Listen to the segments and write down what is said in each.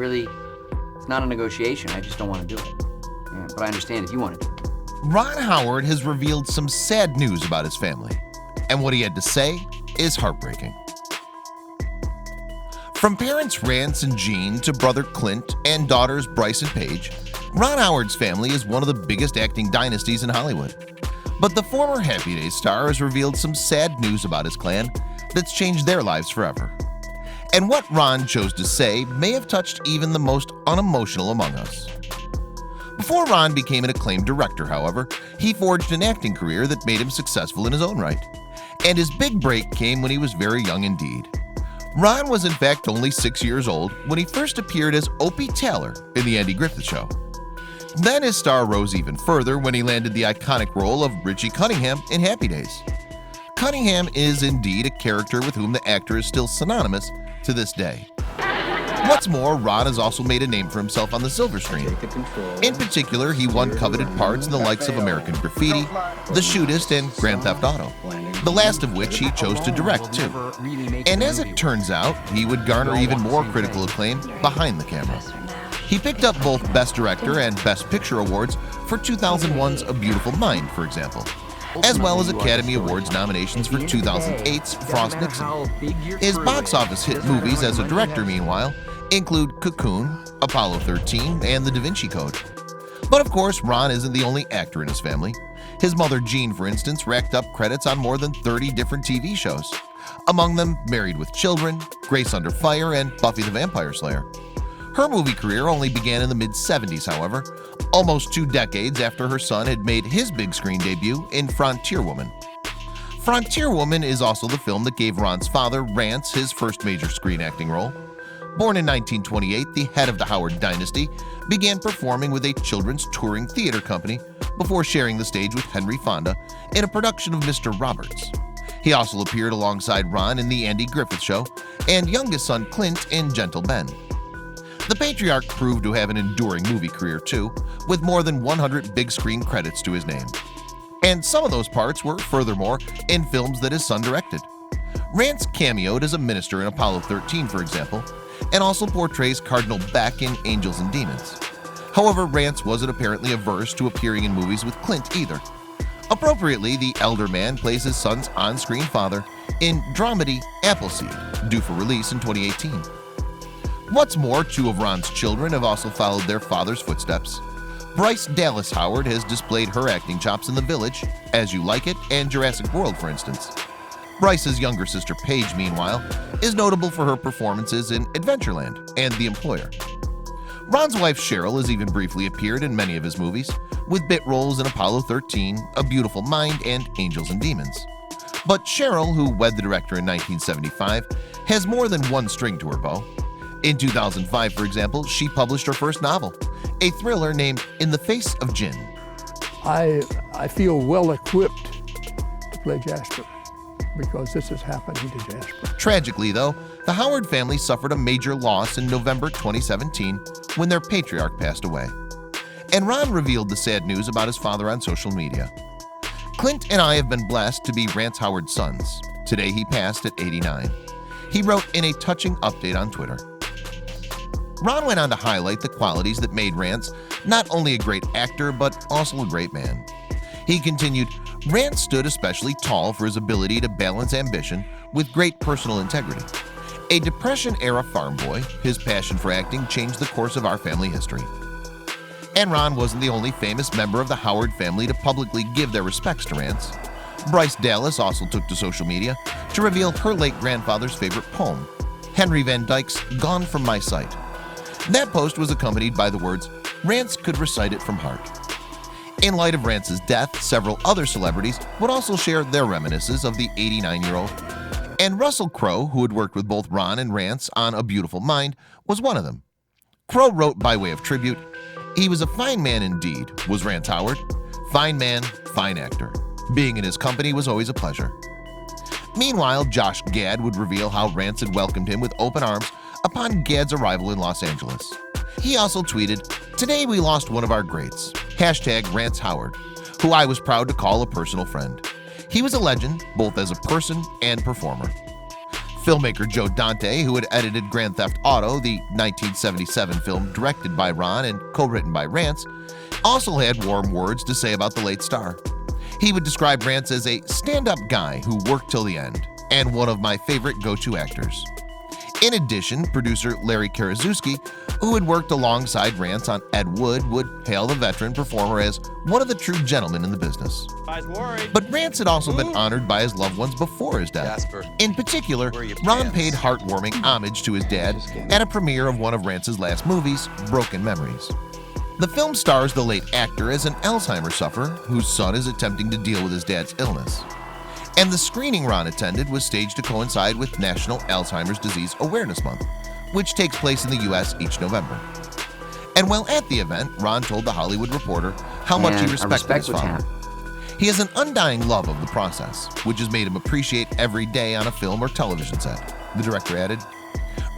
it's not a negotiation. I just don't want to do it. Yeah, but I understand if you want to do it. Ron Howard has revealed some sad news about his family, and what he had to say is heartbreaking. From parents Rance and Jean to brother Clint and daughters Bryce and Paige, Ron Howard's family is one of the biggest acting dynasties in Hollywood. But the former Happy Days star has revealed some sad news about his clan that's changed their lives forever. And what Ron chose to say may have touched even the most unemotional among us. Before Ron became an acclaimed director, however, he forged an acting career that made him successful in his own right. And his big break came when he was very young indeed. Ron was in fact only 6 years old when he first appeared as Opie Taylor in The Andy Griffith Show. Then his star rose even further when he landed the iconic role of Richie Cunningham in Happy Days. Cunningham is indeed a character with whom the actor is still synonymous to this day. What's more, Ron has also made a name for himself on the silver screen. In particular, he won coveted parts in the likes of American Graffiti, The Shootist, and Grand Theft Auto, the last of which he chose to direct too. And as it turns out, he would garner even more critical acclaim behind the camera. He picked up both Best Director and Best Picture awards for 2001's A Beautiful Mind, for example, as well as Academy Awards nominations for 2008's Frost Nixon. His box office hit movies as a director, meanwhile, include Cocoon, Apollo 13, and The Da Vinci Code. But of course, Ron isn't the only actor in his family. His mother Jean, for instance, racked up credits on more than 30 different TV shows, among them Married with Children, Grace Under Fire, and Buffy the Vampire Slayer. Her movie career only began in the mid-70s, however, almost 2 decades after her son had made his big screen debut in Frontier Woman. Frontier Woman is also the film that gave Ron's father, Rance, his first major screen acting role. Born in 1928, the head of the Howard dynasty began performing with a children's touring theater company before sharing the stage with Henry Fonda in a production of Mr. Roberts. He also appeared alongside Ron in The Andy Griffith Show and youngest son Clint in Gentle Ben. The patriarch proved to have an enduring movie career too, with more than 100 big screen credits to his name. And some of those parts were, furthermore, in films that his son directed. Rance cameoed as a minister in Apollo 13, for example, and also portrays Cardinal Beck in Angels and Demons. However, Rance wasn't apparently averse to appearing in movies with Clint either. Appropriately, the elder man plays his son's on-screen father in dramedy Appleseed, due for release in 2018. What's more, 2 of Ron's children have also followed their father's footsteps. Bryce Dallas Howard has displayed her acting chops in The Village, As You Like It, and Jurassic World, for instance. Bryce's younger sister Paige, meanwhile, is notable for her performances in Adventureland and The Employer. Ron's wife Cheryl has even briefly appeared in many of his movies, with bit roles in Apollo 13, A Beautiful Mind, and Angels and Demons. But Cheryl, who wed the director in 1975, has more than one string to her bow. In 2005, for example, she published her first novel, a thriller named In the Face of Gin. I feel well equipped to play Jasper, because this is happening to Jasper. Tragically, though, the Howard family suffered a major loss in November 2017 when their patriarch passed away. And Ron revealed the sad news about his father on social media. Clint and I have been blessed to be Rance Howard's sons. Today he passed at 89. He wrote in a touching update on Twitter. Ron went on to highlight the qualities that made Rance not only a great actor, but also a great man. He continued, Rance stood especially tall for his ability to balance ambition with great personal integrity. A Depression-era farm boy, his passion for acting changed the course of our family history. And Ron wasn't the only famous member of the Howard family to publicly give their respects to Rance. Bryce Dallas also took to social media to reveal her late grandfather's favorite poem, Henry Van Dyke's Gone From My Sight. That post was accompanied by the words, Rance could recite it from heart. In light of Rance's death, several other celebrities would also share their reminiscences of the 89-year-old. And Russell Crowe, who had worked with both Ron and Rance on A Beautiful Mind, was one of them. Crowe wrote by way of tribute, he was a fine man indeed, was Rance Howard. Fine man, fine actor. Being in his company was always a pleasure. Meanwhile, Josh Gad would reveal how Rance had welcomed him with open arms upon Gad's arrival in Los Angeles. He also tweeted, today we lost one of our greats, #Rance Howard, who I was proud to call a personal friend. He was a legend, both as a person and performer. Filmmaker Joe Dante, who had edited Grand Theft Auto, the 1977 film directed by Ron and co-written by Rance, also had warm words to say about the late star. He would describe Rance as a stand-up guy who worked till the end, and one of my favorite go-to actors. In addition, producer Larry Karaszewski, who had worked alongside Rance on Ed Wood, would hail the veteran performer as one of the true gentlemen in the business. But Rance had also been honored by his loved ones before his death. In particular, Ron paid heartwarming homage to his dad at a premiere of one of Rance's last movies, Broken Memories. The film stars the late actor as an Alzheimer's sufferer whose son is attempting to deal with his dad's illness. And the screening Ron attended was staged to coincide with National Alzheimer's Disease Awareness Month, which takes place in the US each November. And while at the event, Ron told The Hollywood Reporter how much he respected his father. He has an undying love of the process, which has made him appreciate every day on a film or television set, the director added.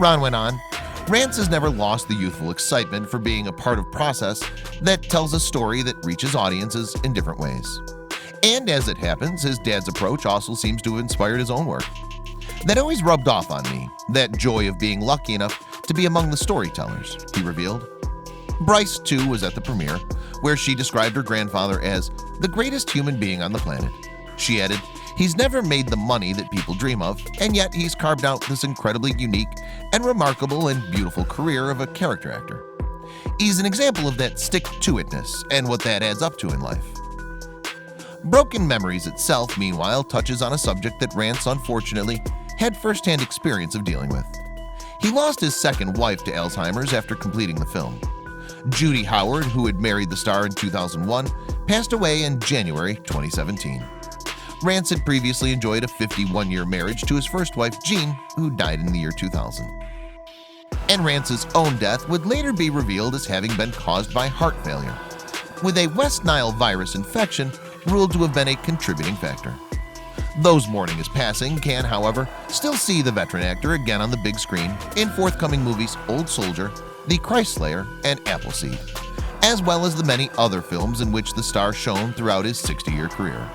Ron went on, Rance has never lost the youthful excitement for being a part of process that tells a story that reaches audiences in different ways. And as it happens, his dad's approach also seems to have inspired his own work. That always rubbed off on me, that joy of being lucky enough to be among the storytellers, he revealed. Bryce, too, was at the premiere, where she described her grandfather as the greatest human being on the planet. She added, he's never made the money that people dream of, and yet he's carved out this incredibly unique and remarkable and beautiful career of a character actor. He's an example of that stick-to-itness and what that adds up to in life. Broken Memories itself, meanwhile, touches on a subject that Rance unfortunately had first-hand experience of dealing with. He lost his second wife to Alzheimer's after completing the film. Judy Howard, who had married the star in 2001, passed away in January 2017. Rance had previously enjoyed a 51-year marriage to his first wife, Jean, who died in the year 2000. And Rance's own death would later be revealed as having been caused by heart failure, with a West Nile virus infection ruled to have been a contributing factor. Those mourning his passing can, however, still see the veteran actor again on the big screen in forthcoming movies Old Soldier, The Christ Slayer, and Appleseed, as well as the many other films in which the star shone throughout his 60-year career.